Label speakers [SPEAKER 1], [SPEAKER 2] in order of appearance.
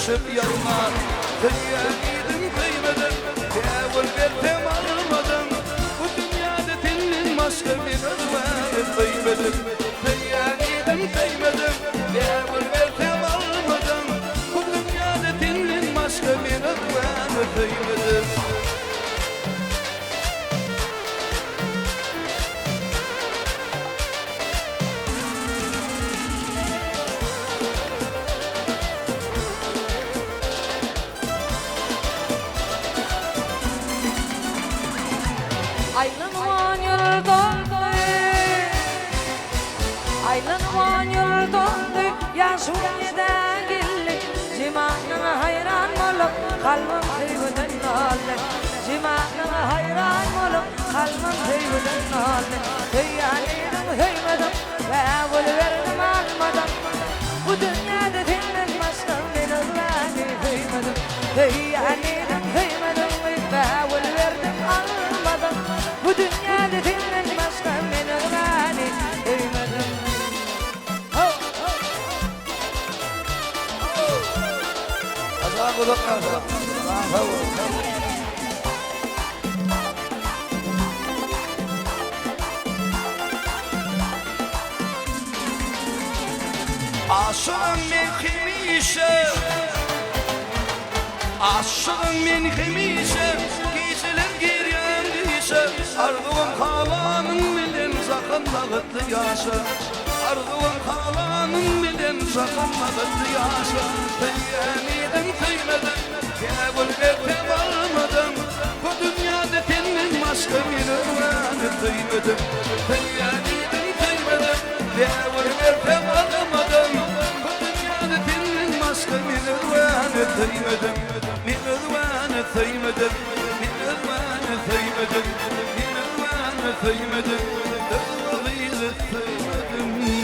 [SPEAKER 1] düşüp yanına. Kıyanidim kıymedim, yavul verdim almadım. Bu dünyada senin başka bir özvanı kıymedim. Kıyanidim kıymedim, yavul verdim almadım. Bu dünyada senin başka bir özvanı kıymedim.
[SPEAKER 2] Aylanıman yurdandı, aylanıman yurdandı. Yaşım neden geldi, cimanına hayran olup kalbim sevgiden oldu. Cimanına hayran olup kalbim sevgiden oldu. Heyyanıydım heymedim, ve verdim almadım. Bu dünyada senin başka bir özlemi heymedim. Heyyanıydım heymedim, ve verdim almadım. Bu dünyada senin başka bir özlemi heymedim.
[SPEAKER 1] Azam kulak azam. Aşığım men hemişe, aşığım men hemişe. Geceler giryendiyse, arzum halanın bilen sakınladıktı yaşa. Arzum halanın bilen sakınladıktı yaşa. Kıyanidim kıymedim, yavul verdim almadım. Bu dünyada senin başka bir özvanı kıymedim. Kıyanidim kıymedim, yavul verdim almadım. Bu dünyada senin başka bir özvanı kıymedim. Bir özvanı kıymedim, bir özvanı kıymedim, bir özvanı kıymedim. Özvanı kıymedim.